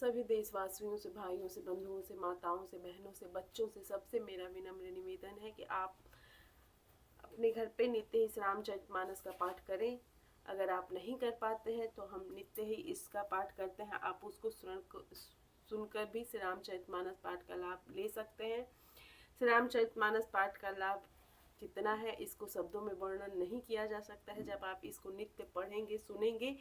सभी देशवासियों से, भाइयों से, बंधुओं से, माताओं से, बहनों से, बच्चों से, सबसे मेरा विनम्र निवेदन है कि आप अपने घर पे नित्य ही श्री रामचरितमानस का पाठ करें। अगर आप नहीं कर पाते हैं तो हम नित्य ही इसका पाठ करते हैं, आप उसको सुनकर भी श्री रामचरितमानस पाठ का लाभ ले सकते हैं। श्री रामचरितमानस पाठ का लाभ कितना है इसको शब्दों में वर्णन नहीं किया जा सकता है। जब आप इसको नित्य पढ़ेंगे, सुनेंगे,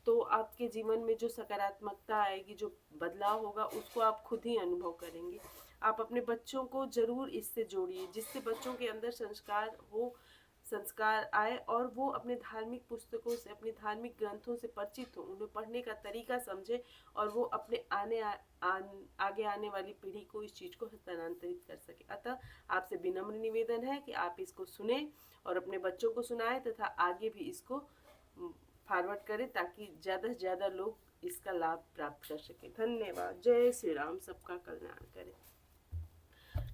तो आपके जीवन में जो सकारात्मकता आएगी, जो बदलाव होगा, उसको आप खुद ही अनुभव करेंगे। आप अपने बच्चों को जरूर इससे जोड़िए, जिससे बच्चों के अंदर संस्कार आए और वो अपने धार्मिक पुस्तकों से, अपने धार्मिक ग्रंथों से परिचित हो, उन्हें पढ़ने का तरीका समझे और वो अपने आगे आने वाली पीढ़ी को इस चीज़ को हस्तांतरित कर सके। अतः आपसे विनम्र निवेदन है कि आप इसको सुने और अपने बच्चों को सुनाएं तथा आगे भी इसको फॉरवर्ड करें ताकि ज़्यादा से ज़्यादा लोग इसका लाभ प्राप्त कर सकें। धन्यवाद। जय श्री राम। सबका कल्याण करें।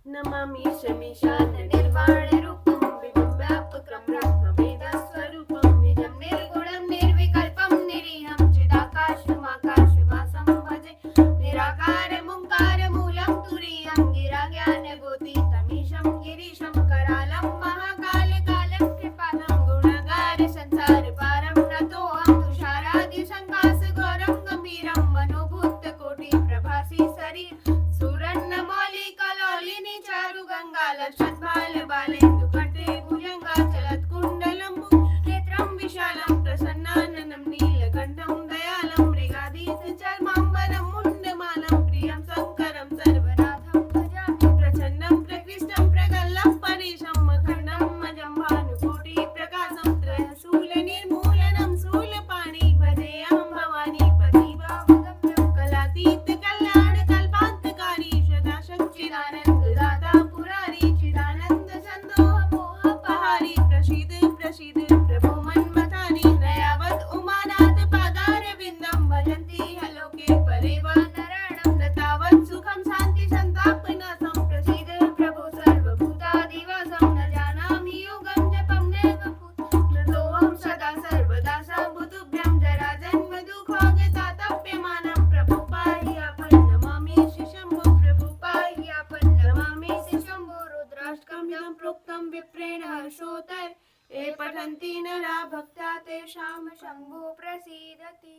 नमामि शमीशान निर्वाण रूपम विभुं व्यापकं ब्रह्मवेद स्वरूपं निजं निर्गुणं निर्विकल्पं निरीहं चिदाकाशमाकाशवासं भजे निराकारमुंकार मूलं तुरीयं गिराज्ञानगोतीतमीशं गिरीशं करालं महाकालकालं कृपालं गुणगार संसारपारं नतोऽहं तुषारादि संकासघोरं गम्भीरं मनोभूतकोटि प्रभासी शरीर सुरन्नमौलिकलोलिनी चारु गंगा लक्षद्बाल बालेन्दु कटे भुजंगा चलत्कुण्डलम्बु नेत्रं विशालं प्रसन्नाननं नीलकण्ठं दयालं मृगाधीशचर्माम्बरं मुण्डमालं प्रियं शङ्करं सर्वनाथं भजामि प्रचण्डं प्रकृष्टं प्रगल्भं परेशं अखण्डं अजं भानुकोटि प्रकाशं त्रयशूलनिर्मूलनं शूलपाणि भजेऽहं भवानी पतिभावगम्यं कलातीत कल्याण कल्पान्तकारी सदा सच्चिदानन्द दाता पुरारी चिदानन्द सन्दोह मोहपहारी प्रसीद प्रभो मन्मथानि दयावत् उमानाथ पादारविन्दं भजन्ति हलोके परेव नराणां न तावत् सुखं शान्ति सन्तापनाशं प्रसीद प्रभो सर्वभूतादिवासं न जानामि योगं जपं नैव कृतोऽहं सदा सर्वदा सम्भुतुभ्यं जराजन्म दुःखोगतातप्यमानं प्रभो पाह्यापं नमामि शम्भो प्रभो पाह्यापं नमामि शम्भो रुद्राष्टकं यं प्रोक्तं विप्रेण हर्षोत्तर ये पठन्ति नरा भक्त्या तेषां शम्भो प्रसीदति।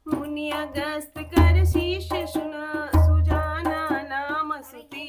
मुनि अगस्त कर शीश सुजाना नाम सुती।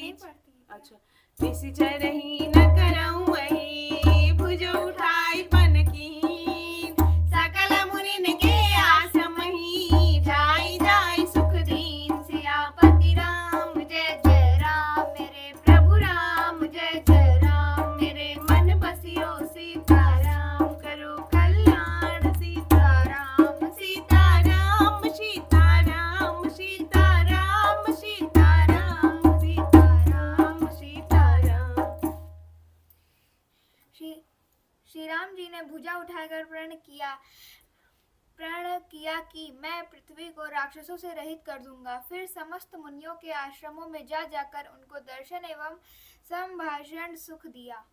अच्छा, निश्चय रही न करऊं वही भुज उठाई पन कीन सकल मुनिन के आसमही जाई जाई सुख दीन सियापति राम जय जय राम मेरे प्रभु राम जय जय राम मेरे मन बसियो सीताराम करो कल्याण सीताराम सीताराम सीताराम सीताराम सीताराम सीताराम सीताराम। श्री राम जी ने भुजा उठाकर प्रण किया कि मैं पृथ्वी को राक्षसों से रहित कर दूंगा। फिर समस्त मुनियों के आश्रमों में जाकर उनको दर्शन एवं संभाषण का सुख दिया।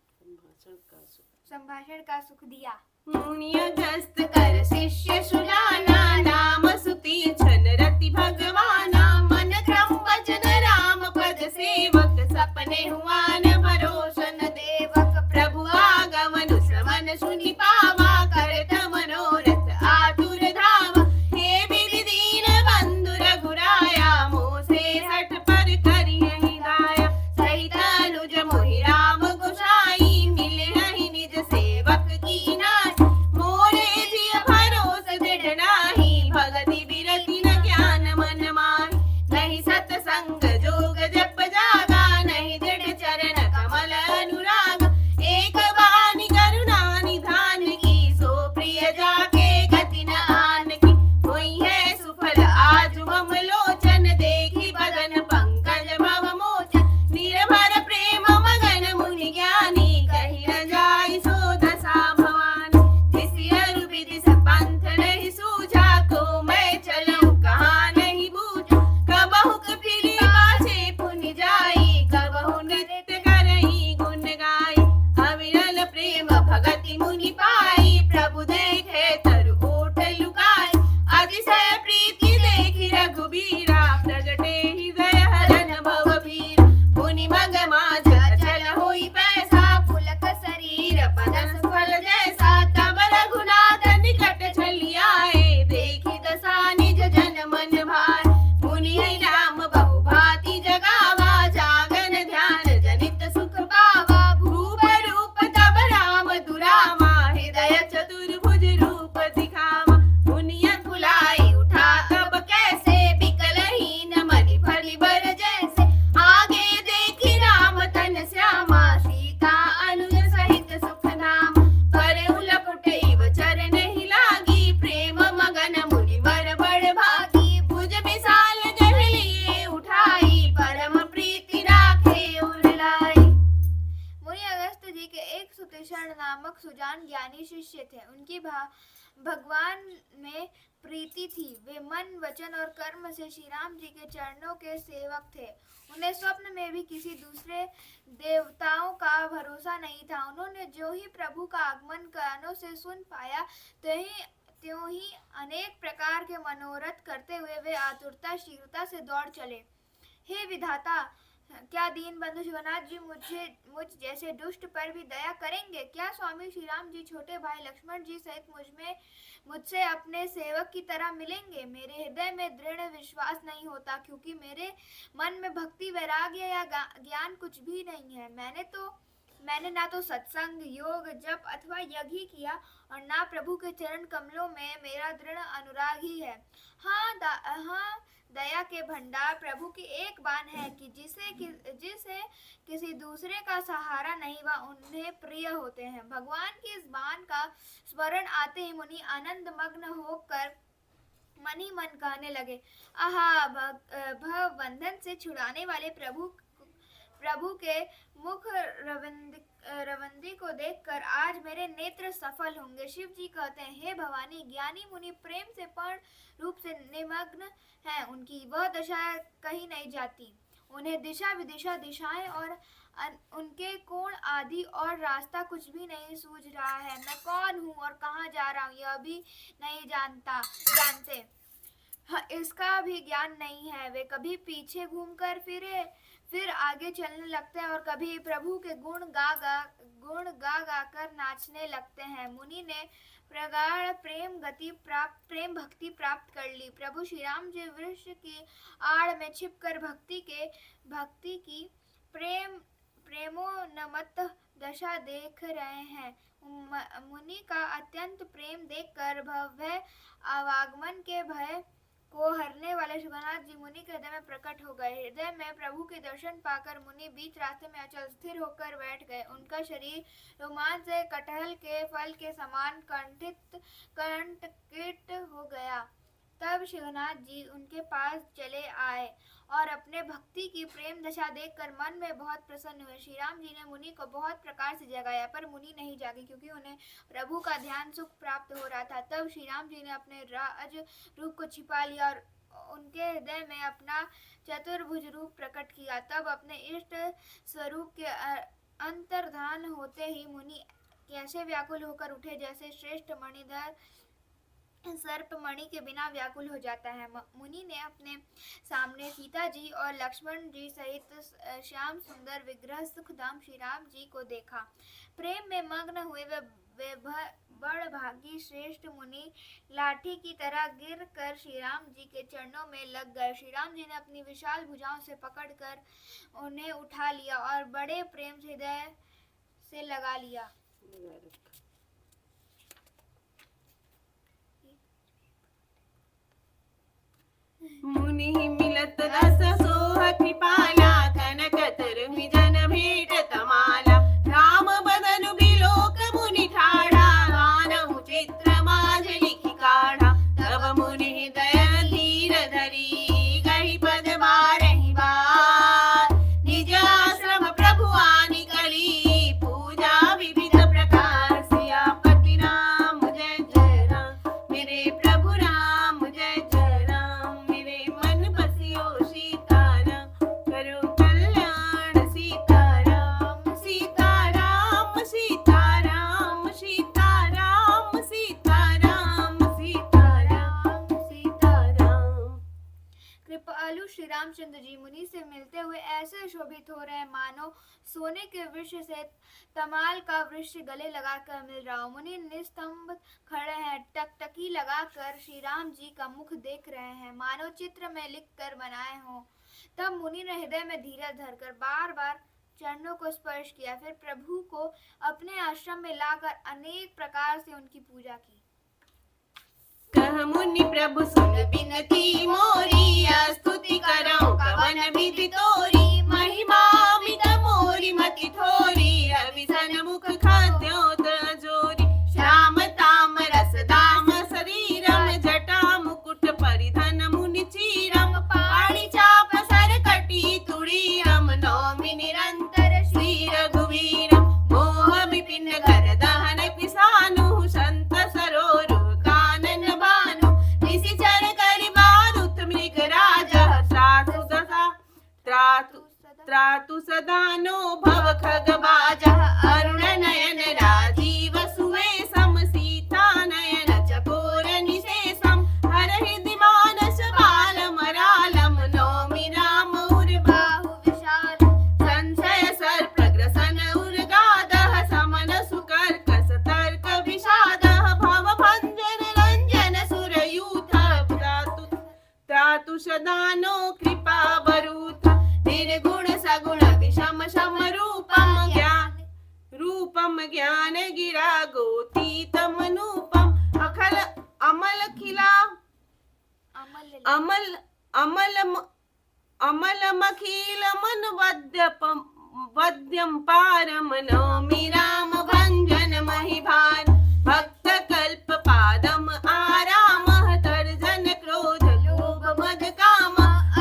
मुनि अगस्त कर शिष्य सुजाना नाम सुती छन रति भगवाना मन क्रम वचन राम पद सेवक सपने हुआ न भरोसन देवक प्रभु आगमन श्रवण सुनि पावा करत मनोरथ आतुर धावा हे विधि दीन बंधु रघुराया मोह से हट पर करिहि दाया सहित अनुज मोहि राम गोसाई मिले हहि निज सेवक की नाई मोरे जिय भरोस दृढ़ नाही भगति बिरति हृदय प्रीति देखी रघुबीरा प्रगटे हृदय हरन भव भीर मुनि मग माझ अचल होई पैसा पुलक शरीर पदन फल जैसा तब रघुनाथ निकट चली आए देखी दशा निज जन मन भार मुनि नाम बहु भांति जगावा जागन ध्यान जनित सुख पावा भूप रूप तब राम दुरामा हृदय चतुर्भुज रूप दिखावा मुनिया बुलाई उठा तब कैसे बिकलहीन मणि फली बर जैसे आगे देखी राम तन श्यामा सीता अनुज सहित सुख नाम पर उलपुटे चरण ही लागी प्रेम मगन मुनि बर बड़ भागी भुज विशाल जल लिए उठाई परम प्रीति राखे उरलाई। मुनि अगस्त जी के एक सुतेषण नामक सुजान ज्ञानी शिष्य थे। उनकी भगवान में प्रीति थी। वे मन वचन और कर्म से श्री राम जी के चरणों के सेवक थे। उन्हें स्वप्न में भी किसी दूसरे देवताओं का भरोसा नहीं था। उन्होंने जो ही प्रभु का आगमन कानों से सुन पाया त्यों ही अनेक प्रकार के मनोरथ करते हुए वे आतुरता शीघ्रता से दौड़ चले। हे विधाता, क्या दीन बंधु शिवनाथ जी मुझ जैसे दुष्ट पर भी दया करेंगे? क्या स्वामी श्री राम जी छोटे भाई लक्ष्मण जी सहित मुझसे अपने सेवक की तरह मिलेंगे? मेरे हृदय में दृढ़ विश्वास नहीं होता, क्योंकि मेरे मन में भक्ति वैराग्य या ज्ञान कुछ भी नहीं है। मैंने ना तो सत्संग योग जप अथवा यज्ञ ही किया और ना प्रभु के चरण कमलों में मेरा दृढ़ अनुराग ही है। हाँ, दया के भंडार प्रभु की एक बाण है कि जिसे किसी दूसरे का सहारा नहीं वह उन्हें प्रिय होते हैं। भगवान की इस बाण का स्मरण आते ही मुनि आनंद मग्न होकर मन ही मन कहने लगे, आहा, भव बंधन से छुड़ाने वाले प्रभु के मुख रवंदी को देखकर आज मेरे नेत्र सफल होंगे। शिव जी कहते हैं, हे भवानी, ज्ञानी मुनि प्रेम से पूर्ण रूप से निमग्न हैं। उनकी वह दशा कहीं नहीं जाती। उन्हें दिशा विदिशा दिशाएं और उनके कोण आदि और रास्ता कुछ भी नहीं सूझ रहा है। मैं कौन हूँ और कहाँ जा रहा हूँ यह भी नहीं जानते। इसका भी ज्ञान नहीं है। वे कभी पीछे घूमकर फिर आगे चलने लगते हैं और कभी प्रभु के गुण गा कर नाचने लगते हैं। मुनि ने प्रगाढ़ प्रेम भक्ति प्राप्त कर ली। प्रभु श्री राम जी वृक्ष की आड़ में छिपकर भक्ति की प्रेमोन्मत्त दशा देख रहे हैं। मुनि का अत्यंत प्रेम देखकर भव्य आवागमन के भय को हरने वाले शिवनाथ जी मुनि के हृदय में प्रकट हो गए। हृदय में प्रभु के दर्शन पाकर मुनि बीच रास्ते में अचल स्थिर होकर बैठ गए। उनका शरीर रोमांच से कटहल के फल के समान कंटकित हो गया। तब शिवनाथ जी उनके पास चले आए और अपने भक्ति की प्रेम दशा देखकर मन में बहुत प्रसन्न हुए। श्री राम जी ने मुनि को बहुत प्रकार से जगाया, पर मुनि नहीं जागे, क्योंकि उन्हें प्रभु का ध्यान सुख प्राप्त हो रहा था। तब श्री राम जी ने अपने राज रूप को छिपा लिया और उनके हृदय में अपना चतुर्भुज रूप प्रकट किया। तब अपने इष्ट स्वरूप के अंतर्धान होते ही मुनि कैसे व्याकुल होकर उठे, जैसे श्रेष्ठ मणिधर सर्प मणि के बिना व्याकुल हो जाता है। मुनि ने अपने सामने सीता जी और लक्ष्मण जी सहित श्याम सुंदर विग्रह सुखधाम श्री राम जी को देखा। प्रेम में मग्न हुए वे बड़ भागी श्रेष्ठ मुनि लाठी की तरह गिर कर श्री राम जी के चरणों में लग गए। श्री राम जी ने अपनी विशाल भुजाओं से पकड़कर उन्हें उठा लिया और बड़े प्रेम से हृदय से लगा लिया। मुनि मिलत रस सोह कृपाला कनक तरहि जन भेट तमाला राम बदनु बिलोक मुनि ठाड़ा गानहु चित्र माझ लिखि काढ़ा तब मुनि हृदय धीर धरी गहि पद बारहि बार निज आश्रम प्रभु आनि करी पूजा विविध प्रकार सियापति राम जय जय राम मेरे प्रभु राम जय जय राम मेरे मन बसियो सीताराम करो कल्याण सीताराम सीताराम सीताराम सीताराम सीताराम सीताराम सीताराम कृपालु श्री रामचंद्र जी मुनि से मिलते हुए ऐसे शोभित हो रहे हैं मानो सोने के वृक्ष से तमाल का वृक्ष गले लगाकर मिल रहा हो। मुनि निस्तंभ खड़े हैं, टकटकी लगाकर श्री राम जी का मुख देख रहे हैं, मानो चित्र में लिख कर बनाए हों। तब मुनि ने हृदय में धीरज धरकर बार बार चरणों को स्पर्श किया, फिर प्रभु को अपने आश्रम में लाकर अनेक प्रकार से उनकी पूजा की। कह मुनि प्रभु सुन बिनती मोरी, स्तुति करऊं कवन विधि तोरी, महिमा मित मोरी मति थोरी, अभिसन मुख खाद्यो जोरी, श्याम ताम रस दाम शरीरम, जटा मुकुट परिधन मुनि चीरम, पाणि चाप सर कटी तुड़ीरम, नौमि निरंतर श्री रघुवीरम, मोह विपिन कर दहन पिसानु, संत सरोरु कानन बानु, निशिचर करि बारुत मृग राजा, त्रातु सदानो भव खग बाजा, अरुण नयन राजीव सुवेशम, सीता नयन चकोर निशेषम, हरहि मानस बाल मरालम, नौमि राम उर बाहु विशालम, संशय सर्प ग्रसन उर्गादः, समन सुकर्कस तर्क विषादः, भव भंजन रंजन सुरयूथ, त्रातु सदानो कृपा बरूथ, निर्गुण सगुण विषम सम रूपम ज्ञान गिरा गोतीतम नूपम, अखल अमल खिला अमल मखिल मन वद्यम पारम, नौमि राम भंजन महिभार, भक्त कल्प पादम आराम, तर्जन क्रोध लोभ मद काम,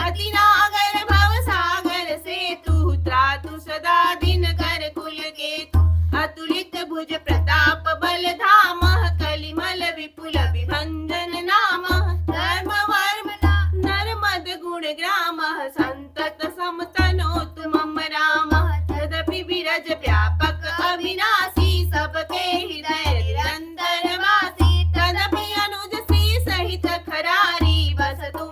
अति नागर भव सागर सेतु, त्रातु सदा दिन कर कुल केतु, अतुलित भुज प्रताप बल धाम, कलिमल विपुल विभंजन नाम, धर्म वर्म नर्मद गुण ग्राम, संतत समतनोतु मम राम, तदपि विरज व्यापक अविनाशी, सबके हृदय निरंतर वासी, तदपि अनुज श्री सहित खरारी, बसतु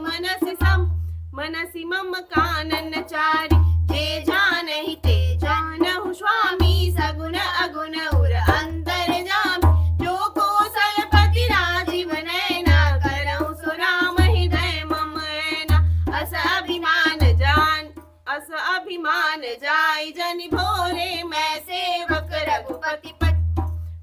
मनसि मम कानन चारि, जे जानहि ते जानहु स्वामी, सगुण अगुण उर अंतर जाम, जो कौशलपति राजीव नयना, करहु सो राम हृदय मम ऐना, अस अभिमान जाय जनि भोरे, मैं सेवक रघुपति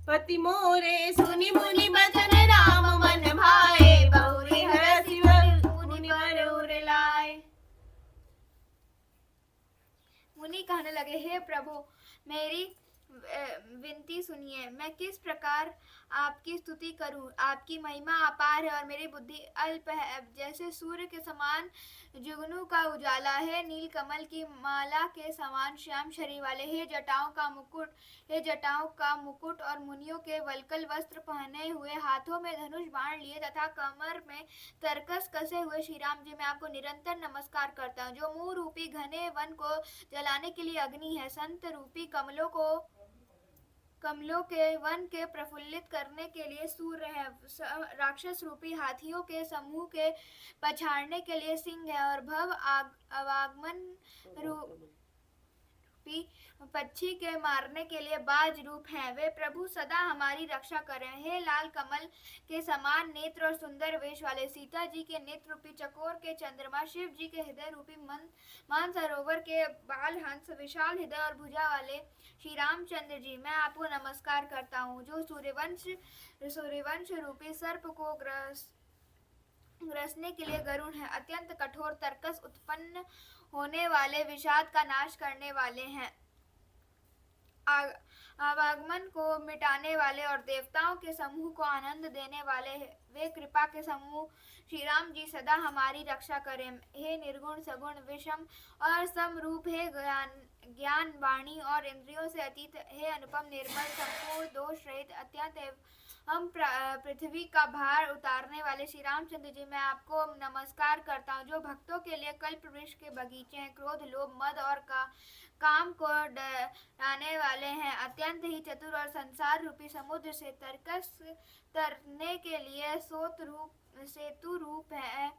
पति मोरे, सुनि मुनि बचन राम मन भाए, बहुरि हरषि मुनि वर उर लाए। मुनि कहने लगे, हे प्रभु मेरी विनती सुनिए, मैं किस प्रकार आपकी स्तुति करूं। आपकी महिमा अपार है और मेरी बुद्धि अल्प है। जैसे सूर्य के समान जुगनू का उजाला है, नील कमल की माला के समान श्याम शरीर वाले, हे जटाओं का मुकुट और मुनियों के वल्कल वस्त्र पहने हुए, हाथों में धनुष बाण लिए तथा कमर में तरकस कसे हुए श्री राम जी, मैं आपको निरंतर नमस्कार करता हूँ। जो मुंह रूपी घने वन को जलाने के लिए अग्नि है, संत रूपी कमलों के वन के प्रफुल्लित करने के लिए सूर्य है, राक्षस रूपी हाथियों के समूह के पछाड़ने के लिए सिंह है, और भव अवागमन रूपी पक्षी के मारने के लिए बाज रूप है। वे प्रभु सदा हमारी रक्षा करें। हे लाल कमल के समान नेत्र और सुंदर वेश वाले, सीता जी के नेत्र रूपी चकोर के चंद्रमा, शिव जी के हृदय रूपी मानसरोवर के बाल हंस, विशाल हृदय और भुजा वाले श्री रामचंद्र जी, मैं आपको नमस्कार करता हूँ। जो सूर्यवंश रूपी सर्प को ग्रसने के लिए गरुण है, अत्यंत कठोर तरकस उत्पन्न होने वाले, विषाद का नाश करने वाले हैं, आवागमन को मिटाने वाले और देवताओं के समूह को आनंद देने वाले हैं। वे कृपा के समूह श्री राम जी सदा हमारी रक्षा करें। हे निर्गुण सगुण विषम और समरूप, हे ज्ञान वाणी और इंद्रियों से अतीत, हे अनुपम निर्मल संपूर्ण दोष रहित, अत्यंत हम पृथ्वी का भार उतारने वाले श्री रामचंद्र जी, मैं आपको नमस्कार करता हूँ। जो भक्तों के लिए कल्प वृक्ष के बगीचे हैं, क्रोध लोभ मद और काम को डराने वाले हैं, अत्यंत ही चतुर और संसार रूपी समुद्र से तरकस तरने के लिए सेतु रूप है।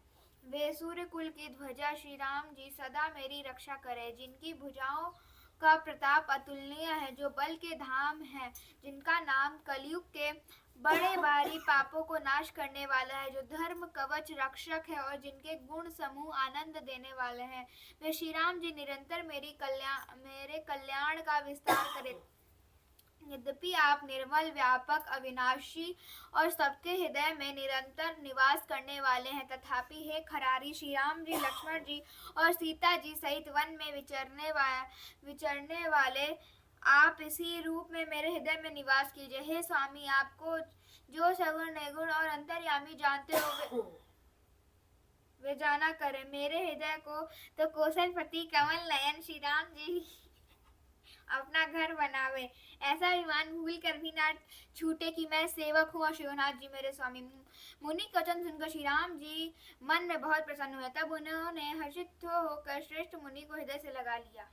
वे सूर्य कुल की ध्वजा श्री राम जी सदा मेरी रक्षा करे, जिनकी भुजाओं का प्रताप अतुलनीय है, जो बल के धाम है, जिनका नाम कलयुग के बड़े भारी पापों को नाश करने वाला है, जो धर्म कवच रक्षक है और जिनके गुण समूह आनंद देने वाले हैं, वे श्री राम जी निरंतर मेरे कल्याण का विस्तार करें। यद्यपि आप निर्मल, व्यापक, अविनाशी और सबके हृदय में निरंतर निवास करने वाले हैं, तथापि हे खरारी श्री राम जी, लक्ष्मण जी और सीता जी सहित वन में विचरने वाले आप इसी रूप में मेरे हृदय में निवास कीजिए। हे स्वामी, आपको जो सगुण निर्गुण और अंतर्यामी जानते हो वे जाना करे। मेरे हृदय को तो कौशलपति कमल नयन श्री राम जी अपना घर बनावे। ऐसा विमान भूल कर भी ना छूटे कि मैं सेवक हूँ और शिवनाथ जी मेरे स्वामी। मुनि का वचन सुनकर श्री राम जी मन में बहुत प्रसन्न हुए। तब उन्होंने हर्षित होकर श्रेष्ठ मुनि को हृदय से लगा लिया।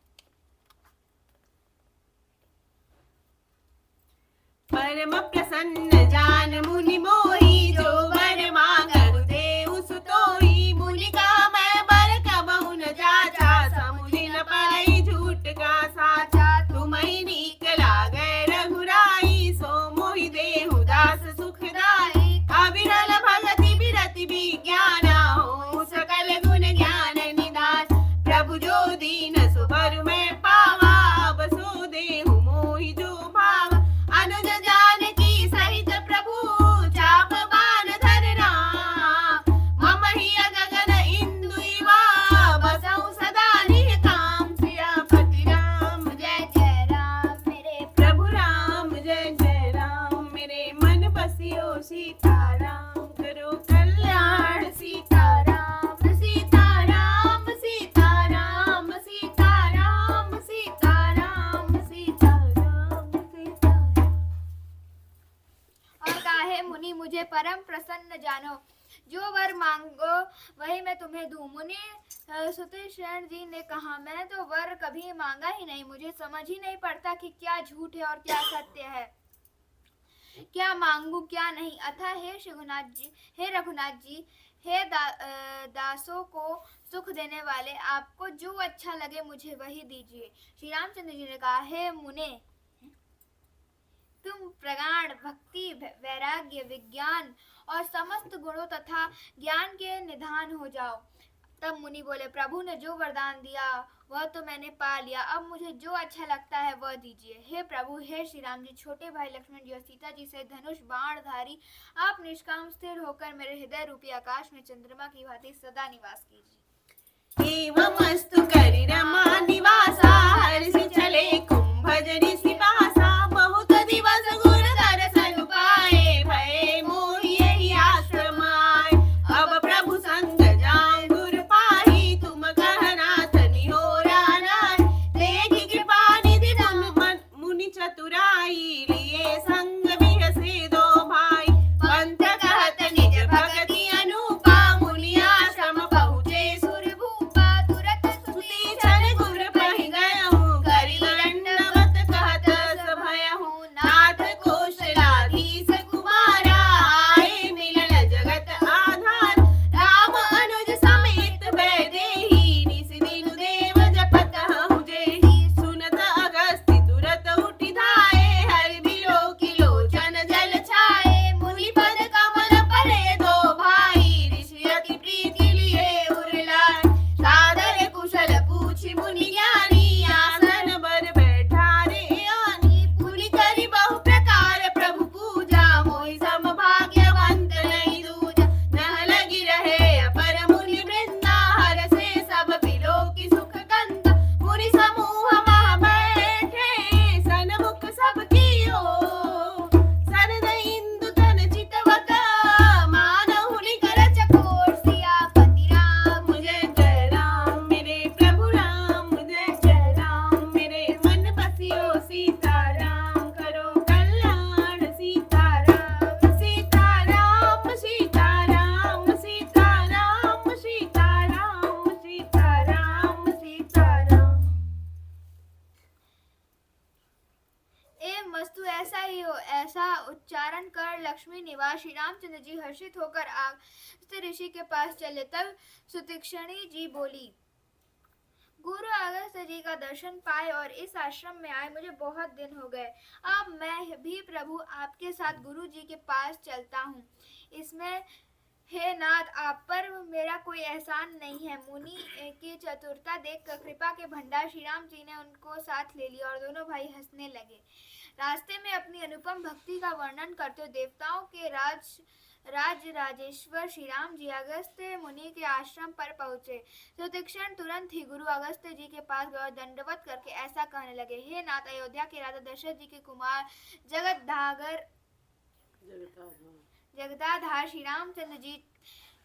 परम प्रसन्न जान मुनि मोहि, जो वर मांगहु देहु सुतोहि। मुनि कहा मैं बर कबहु न जाचा, समुझि न परई झूठ का साचा। तुम्हि नीक लागै रघुराई, सो मोहि देहु दास सुखदाई। अविरल भगति बिरति विज्ञाना, हो सकल गुण ज्ञान निधान। प्रभु जो दीन सुबरु मैं पावा, अब सो देहु मोहि जो भावा। अनुज जानकी सहित प्रभु, चाप बाण धर राम। मम हिय गगन इंदु इवा, बसहु सदा निहिताम। सियापति राम जय जय राम, मेरे प्रभु राम जय जय राम। मेरे मन बसियो सीताराम, करो कल्याण सीताराम। सीताराम सीताराम सीताराम सीताराम सीताराम सीताराम। और काहे मुनि मुझे परम प्रसन्न जानो, जो वर मांगो वही मैं तुम्हें दूं। मुनि सुतशरण जी ने कहा, मैं तो वर कभी मांगा ही नहीं, मुझे समझ ही नहीं पड़ता कि क्या झूठ है और क्या सत्य है, क्या मांगू क्या नहीं। अतः हे रघुनाथ जी, हे दासों को सुख देने वाले, आपको जो अच्छा लगे मुझे वही दीजिए। श्री रामचंद्र जी ने कहा, हे मुने, तुम प्रगाढ़ भक्ति, वैराग्य, विज्ञान और समस्त गुणों तथा ज्ञान के निधान हो जाओ। तब मुनि बोले, प्रभु ने जो वरदान दिया वह तो मैंने पा लिया, अब मुझे जो अच्छा लगता है वह दीजिए। हे प्रभु, हे श्री राम जी, छोटे भाई लक्ष्मण जी और सीता जी से धनुष बाणधारी आप निष्काम स्थिर होकर मेरे हृदय रूपी आकाश में चंद्रमा की भांति सदा निवास कीजिए। एवमस्तु करि रमा निवासा, हर्षि चले कुंभजरि सिपासा। बहुत दिवस गुर दर्शन पाए, भये मोहि यही आश्रम आए। अब प्रभु संग जाऊं गुर पाही, तुम कहनाथ निहोरा नाहि। देखि कृपा निधि मुनि चतुराई, लिए संग बिहसे दो भाई। पंथ कहत निज भगति अनूपा, मुनि आश्रम पहुँचे सुर भूपा। तुरत सुती चर गुर पहि गए, बाद श्री रामचंद्र जी हर्षित होकर अगस्त्य ऋषि के पास चले। तब सुतीक्षणी जी बोली, गुरु अगस्त्य जी का दर्शन पाए और इस आश्रम में आए मुझे बहुत दिन हो गए। अब मैं भी प्रभु आपके साथ गुरु जी के पास चलता हूँ। इसमें हे नाथ, आप पर मेरा कोई एहसान नहीं है। मुनि की चतुरता देखकर कृपा के भंडार श्री राम जी ने उनको साथ ले लिया और दोनों भाई हंसने लगे। रास्ते में अपनी अनुपम भक्ति का वर्णन करते हुए देवताओं के राजेश्वर श्री राम जी अगस्त्य मुनि के आश्रम पर पहुंचे। सुतीक्षण तुरंत ही गुरु अगस्त्य जी के पास गए और दंडवत करके ऐसा कहने लगे, हे नाथ, अयोध्या के राजा दशरथ जी के कुमार जगदाधार श्री रामचंद्र जी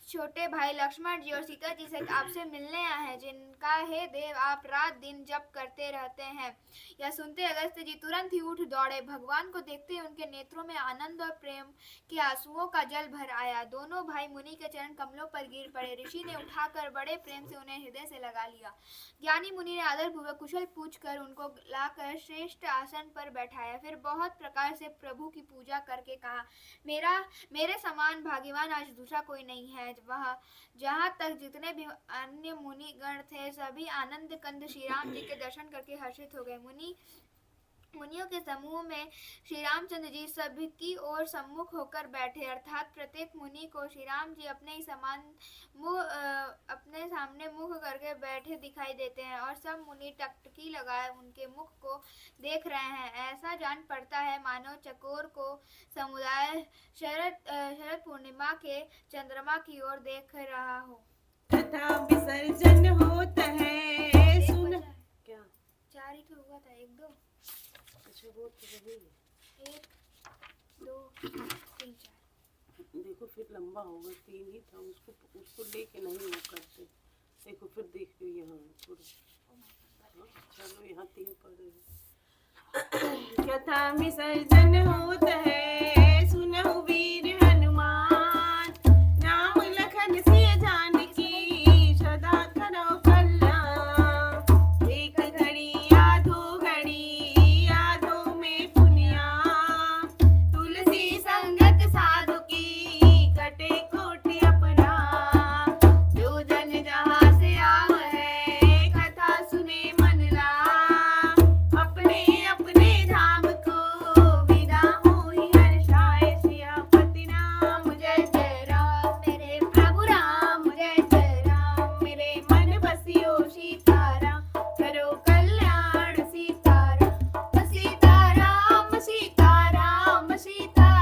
छोटे भाई लक्ष्मण जी और सीता जी से आपसे मिलने आए हैं, जिनका हे देव आप रात दिन जप करते रहते हैं। यह सुनते अगस्त्य जी तुरंत ही उठ दौड़े। भगवान को देखते ही उनके नेत्रों में आनंद और प्रेम के आंसुओं का जल भर आया। दोनों भाई मुनि के चरण कमलों पर गिर पड़े। ऋषि ने उठाकर बड़े प्रेम से उन्हें हृदय से लगा लिया। ज्ञानी मुनि ने आदर पूर्वक कुशल पूछकर उनको लाकर श्रेष्ठ आसन पर बैठाया। फिर बहुत प्रकार से प्रभु की पूजा करके कहा, मेरे समान भाग्यवान आज दूसरा कोई नहीं है। वह जहाँ तक जितने भी अन्य मुनि गण थे, सभी आनंद कंद श्री राम जी के दर्शन करके हर्षित हो गए। मुनियों के समूह में श्री रामचंद्र जी सबकी ओर सम्मुख होकर बैठे, अर्थात प्रत्येक मुनि को श्री राम जी अपने सामने मुख करके बैठे दिखाई देते हैं और सब मुनि टकटकी लगाए उनके मुख को देख रहे हैं। ऐसा जान पड़ता है मानो चकोर को समुदाय शरद पूर्णिमा के चंद्रमा की ओर देख रहा हो। तथा विसर्जन होता है सुन क्या 4 ही तो हुआ था, 1 2 अच्छा वो तो वही है। 1 2 3 4 देखो फिर लंबा होगा, 3 ही था, उसको लेके नहीं वो करते। देखो फिर देख लो यहाँ थोड़ा, चलो यहाँ 3 पढ़े। कथा विसर्जन होता है सुनहु वीर